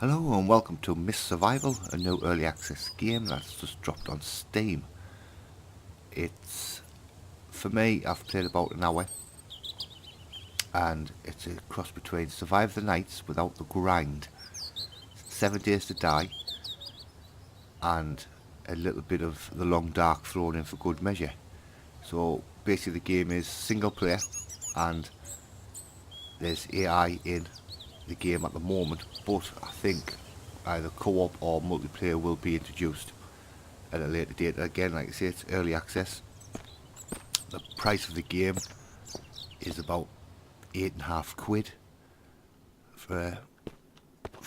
Hello and welcome to Miss Survival, a new early access game that's just dropped on Steam. It's, for me, I've played about an hour, and it's a cross between Survive the Nights without the grind, 7 Days to Die, and a little bit of The Long Dark thrown in for good measure. So basically the game is single player, and there's AI in the game at the moment, but I think either co-op or multiplayer will be introduced at a later date. Again, like I say, it's early access. The price of the game is about £8.50 for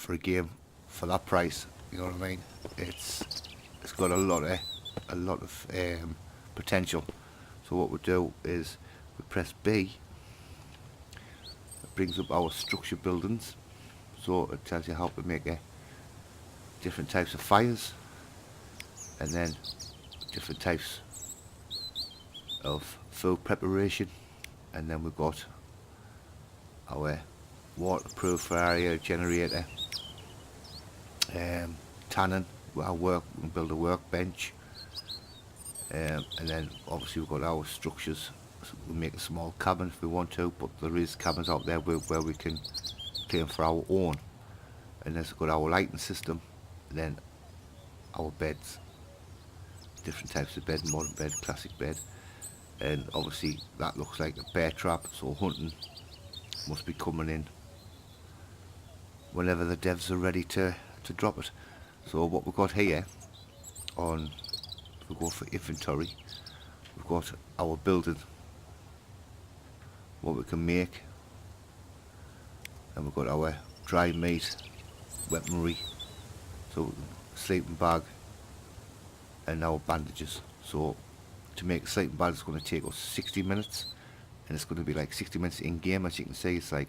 a game for that price. You know what I mean? It's got a lot of potential. So what we do is we press B. It brings up our structure buildings. So it tells you how to make different types of fires, and then different types of food preparation, and then we've got our waterproof area generator, tanning, we can build a workbench, and then obviously we've got our structures. So we make a small cabin if we want to, but there is cabins out there where we can claim for our own. And then we've got our lighting system, and then our beds, different types of bed, modern bed, classic bed, and obviously that looks like a bear trap, so hunting must be coming in whenever the devs are ready to drop it. So what we've got here on, if we go for inventory, we've got our building, what we can make, and we've got our dry meat, weaponry, so sleeping bag, and our bandages. So to make a sleeping bag is going to take us 60 minutes, and it's going to be like 60 minutes in game. As you can see, it's like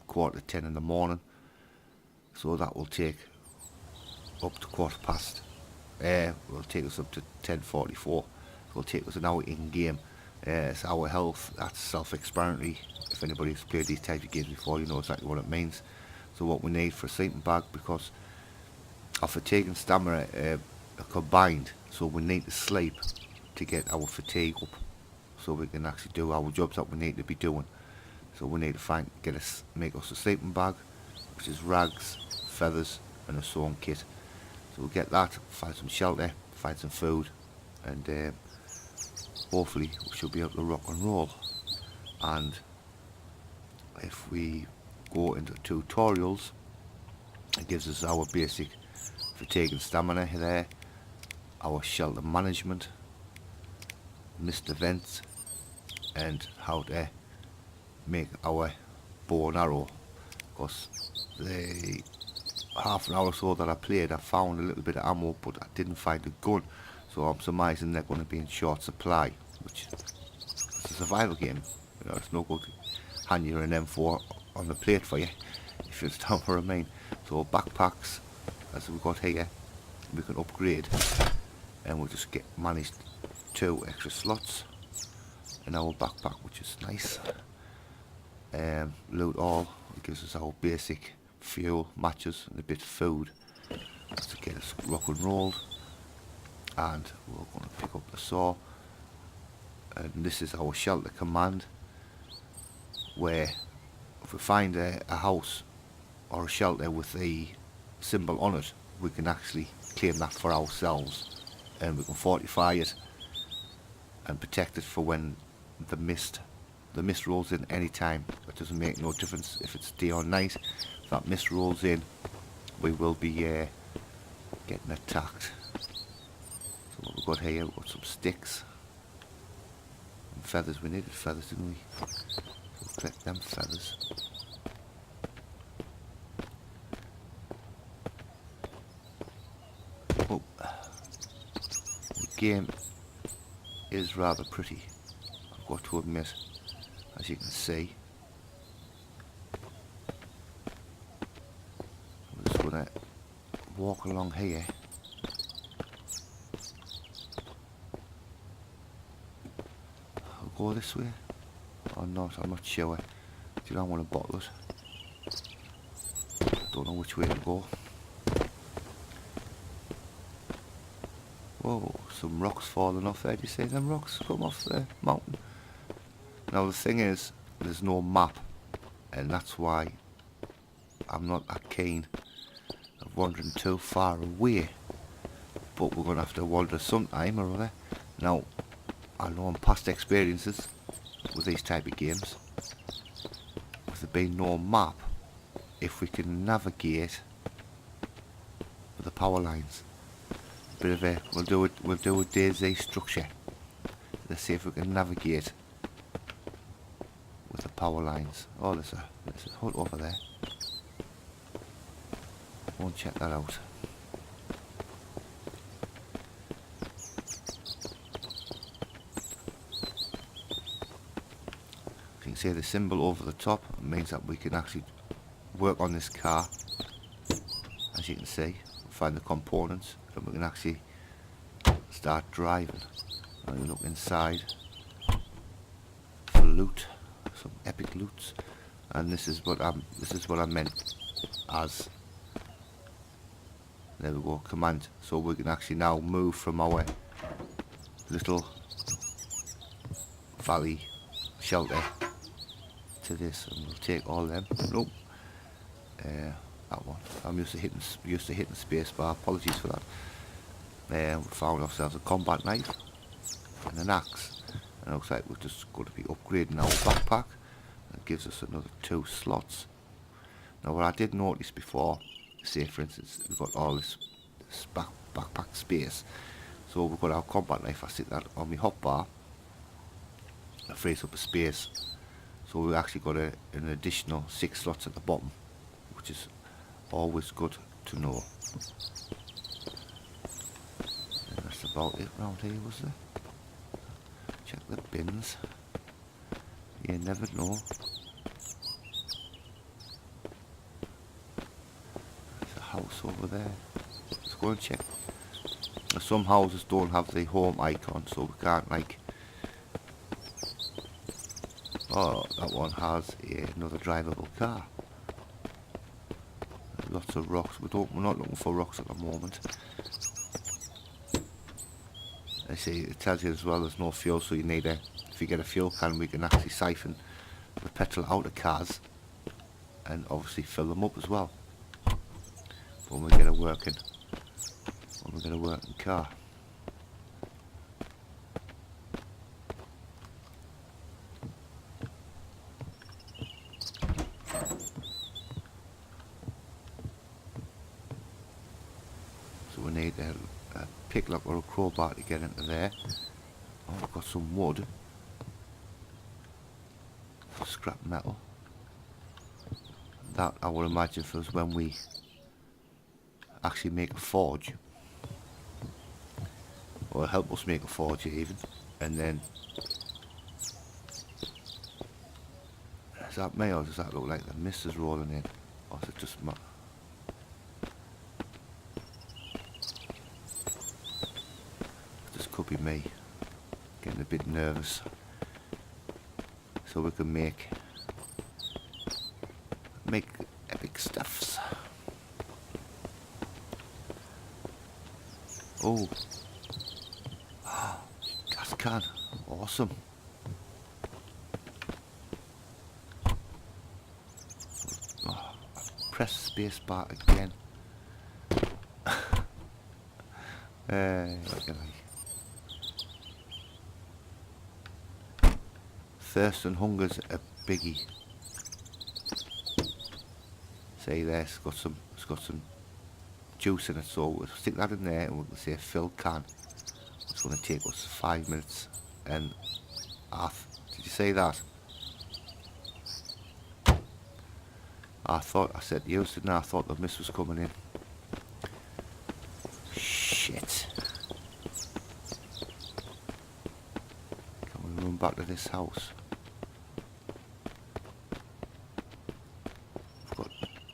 9:45 in the morning, so that will take up to 1:15. Will take us up to 10:44. It will take us an hour in game. It's our health, that's self-explanatory. If anybody's played these types of games before, you know exactly what it means. So what we need for a sleeping bag, because our fatigue and stamina are combined, so we need to sleep to get our fatigue up, so we can actually do our jobs that we need to be doing. So we need to make us a sleeping bag, which is rags, feathers, and a sewing kit. So we'll get that, find some shelter, find some food, and hopefully we should be able to rock and roll. And if we go into tutorials, it gives us our basic fatigue and stamina there, our shelter management, missed events, and how to make our bow and arrow. Because the half an hour or so that I played, I found a little bit of ammo, but I didn't find a gun, so I'm surmising they're going to be in short supply, which is a survival game. You know, it's no good hand you an M4 on the plate for you if it's down for a main. So backpacks, as we've got here, we can upgrade, and we'll just managed 2 extra slots in our backpack, which is nice. Loot all, it gives us our basic fuel, matches, and a bit of food to get us rock and rolled. And we're going to pick up the saw, and this is our shelter command, where if we find a house or a shelter with a symbol on it, we can actually claim that for ourselves, and we can fortify it and protect it for when the mist rolls in any time. It doesn't make no difference if it's day or night. If that mist rolls in, we will be getting attacked. So what we've got here, we've got some sticks and feathers. We needed feathers, didn't we? So we'll collect them feathers. Oh, the game is rather pretty, I've got to admit, as you can see. I'm just going to walk along here. I'll go this way or not, I'm not sure. Do you don't want to bottle it? Don't know which way to go. Whoa, some rocks falling off there. Do you see them rocks come off the mountain? Now the thing is, there's no map, and that's why I'm not that keen of wandering too far away. But we're going to have to wander sometime or other. Now, I know on past experiences with these type of games, with there being no map, if we can navigate with the power lines, bit of a we'll do a DayZ structure. Let's see if we can navigate with the power lines. Oh, there's a hut over there. Go and check that out. You can see the symbol over the top means that we can actually work on this car. As you can see, find the components, and we can actually start driving. Now you look inside for loot, some epic loots, and this is what I meant as. There we go, command. So we can actually now move from our little valley shelter to this, and we'll take all them. Nope. That one. I'm used to hitting space bar. Apologies for that. We found ourselves a combat knife and an axe, and it looks like we're just going to be upgrading our backpack. That gives us another 2 slots. Now, what I did notice before, say for instance, we've got all this backpack space. So we've got our combat knife. I stick that on my hotbar. It frees up a space. So we've actually got an additional 6 slots at the bottom, which is always good to know. And that's about it round here, was there? Check the bins. You never know. There's a house over there. Let's go and check. Some houses don't have the home icon, so we can't like. Oh, that one has another drivable car. Lots of rocks. We're not looking for rocks at the moment. I see it tells you as well there's no fuel, so you need if you get a fuel can, we can actually siphon the petrol out of cars and obviously fill them up as well when we get a working car. So we need a picklock or a crowbar to get into there. Oh, we've got some wood. Scrap metal. That I would imagine for us when we actually make a forge. Or help us make a forge even. And then... Is that me, or does that look like the mist is rolling in? Or is it just my... This could be me. Getting a bit nervous. So we can make epic stuffs. Oh, gas can, awesome. Oh, press space bar again. Thirst and hunger's a biggie. See there, it's got some juice in it, so we'll stick that in there and we'll say fill can. It's going to take us 5 minutes and half. Did you say that? I said you, didn't I? I thought the mist was coming in. Shit. Can we run back to this house?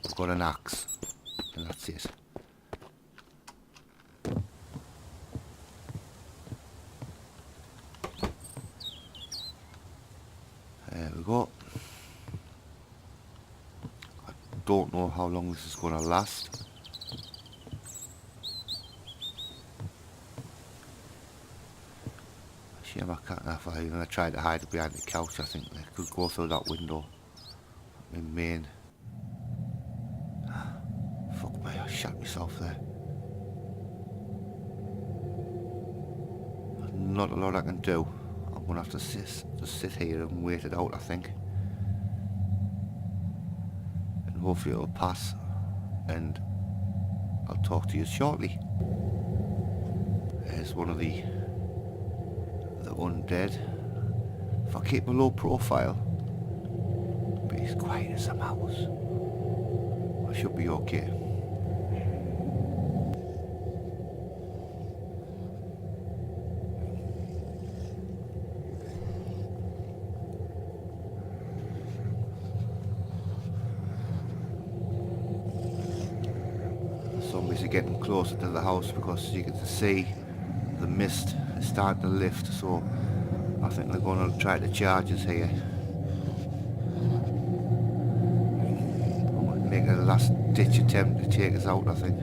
I've got an axe, and that's it. There we go. I don't know how long this is going to last. Shame I can't. If I tried to hide behind the couch, I think they could go through that window. My main. Fuck me, I shot myself there. Not a lot I can do. I'm gonna have to sit here and wait it out, I think. And hopefully it'll pass. And I'll talk to you shortly. There's one of the undead. If I keep a low profile, be as quiet as a mouse, I should be okay. The zombies are getting closer to the house because you can see the mist is starting to lift, so I think they're going to try to charge us here. I'm going to make a last ditch attempt to take us out, I think.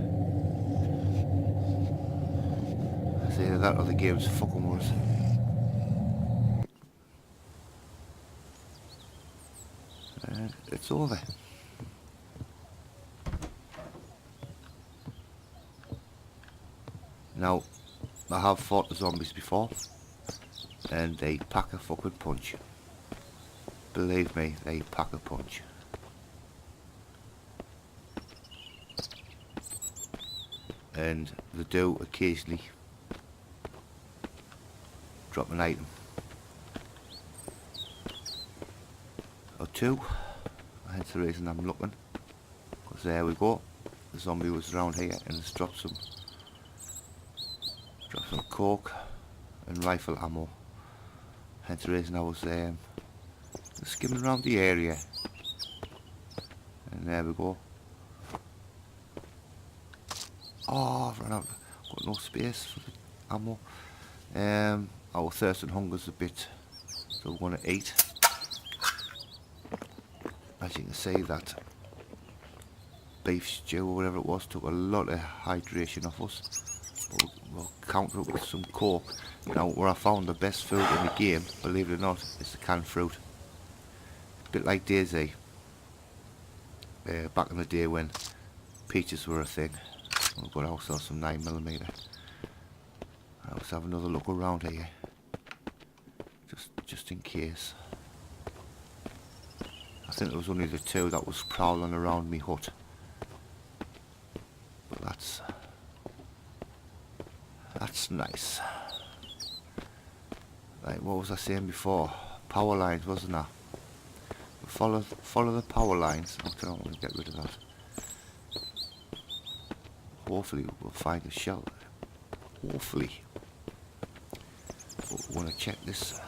It's either that or the game's fucking with us. It's over. Now, I have fought the zombies before, and they pack a fucking punch. Believe me, they pack a punch. And they do occasionally drop an item or two. Hence the reason I'm looking, because there we go, the zombie was around here and it's dropped some coke and rifle ammo. Hence the reason I was skimming around the area. And there we go. Oh, I've run out. Got no space for the ammo. Our thirst and hunger's a bit, so we're going to eat. As you can see, that beef stew or whatever it was took a lot of hydration off us. We'll counter it with some coke. Now, where I found the best food in the game, believe it or not, is the canned fruit. A bit like Daisy. Back in the day when peaches were a thing. We've got ourselves some 9mm. Let's have another look around here, just in case. I think there was only the two that was prowling around me hut, but that's nice. Right, what was I saying before? Power lines, wasn't I? Follow the power lines. I don't want to get rid of that. Hopefully we'll find a shelter. Hopefully. But we want to check this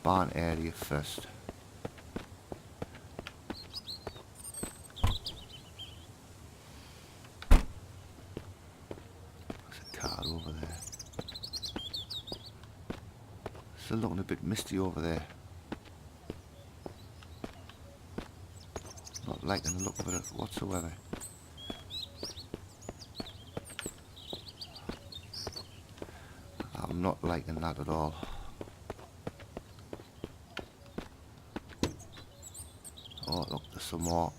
barn area first. There's a car over there. Still looking a bit misty over there. Not liking the look of it whatsoever. I'm not liking that at all. Oh look, there's some more.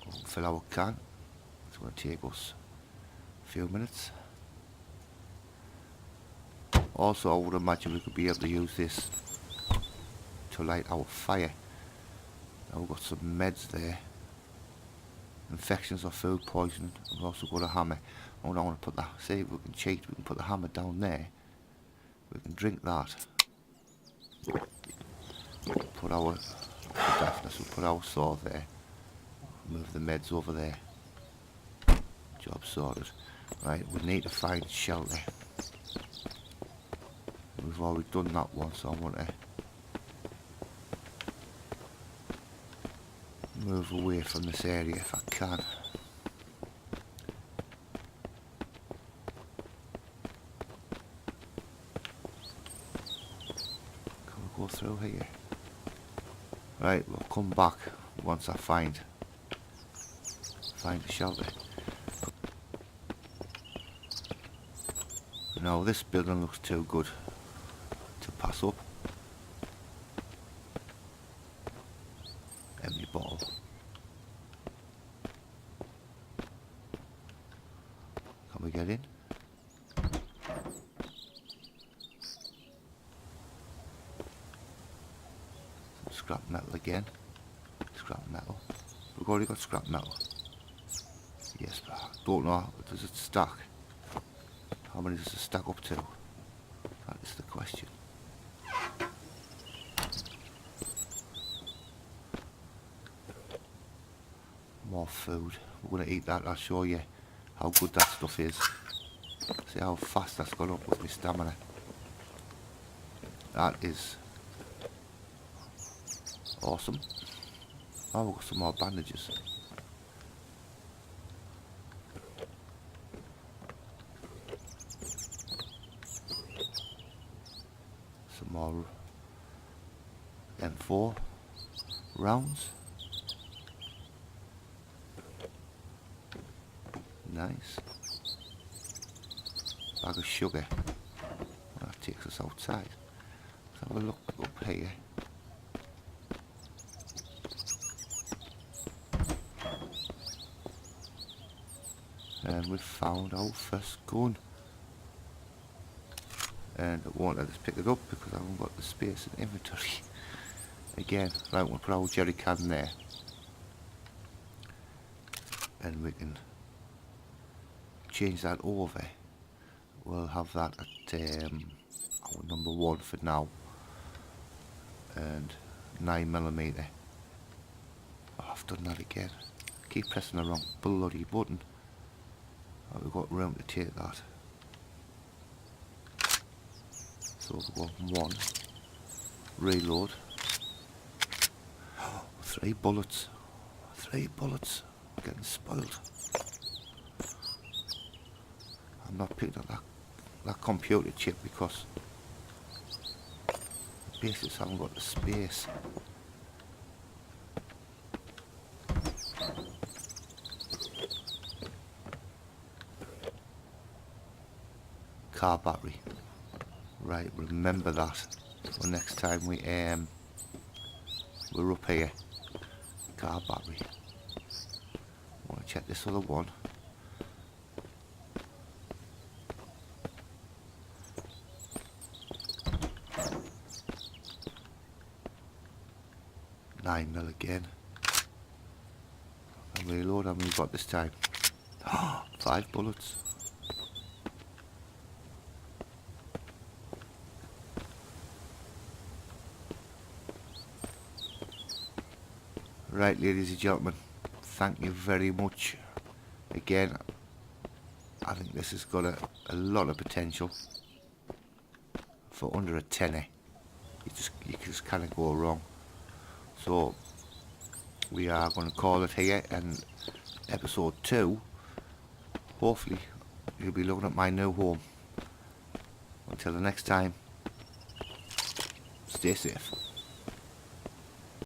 We'll fill our can. It's going to take us a few minutes. Also, I would imagine we could be able to use this to light our fire. Now we've got some meds there. Infections or food poisoning. We've also got a hammer. I don't want to put that. See if we can cheat. We can put the hammer down there. We can drink that. Put our, for deafness, we'll put our sword there. Move the meds over there. Job sorted. Right, we need to find shelter. We've already done that one, so I want to move away from this area if I can. Can we go through here? Right, we'll come back once I find a shelter. No, this building looks too good. pass up. Empty bottle. Can we get in? Some scrap metal again. Scrap metal. We've already got scrap metal. Yes, but I don't know. Does it stack? How many does it stack up to? That is the question. More food. We're going to eat that. I'll show you how good that stuff is. See how fast that's gone up with my stamina. That is awesome. Oh, we've got some more bandages. Some more M4 rounds. Nice. Bag of sugar. Well, that takes us outside. Let's have a look up here. And we've found our first gun. And it won't let us pick it up because I haven't got the space in inventory. Again, right, we'll put our jerry can there. And we can change that over. We'll have that at our number 1 for now. And 9mm. Oh, I've done that again. Keep pressing the wrong bloody button. Oh, we've got room to take that. So we'll go 1. Reload. Oh, 3 bullets. 3 bullets. I'm getting spoiled. I'm not picking up that computer chip because the bases haven't got the space. Car battery. Right, remember that for next time we're up here. Car battery. I want to check this other one. Nine mil again. And reload. How many we got this time? 5 bullets. Right, ladies and gentlemen, thank you very much. Again, I think this has got a lot of potential for under a tenner. You just can't go wrong. So we are going to call it here, and episode 2, hopefully you'll be looking at my new home. Until the next time, stay safe.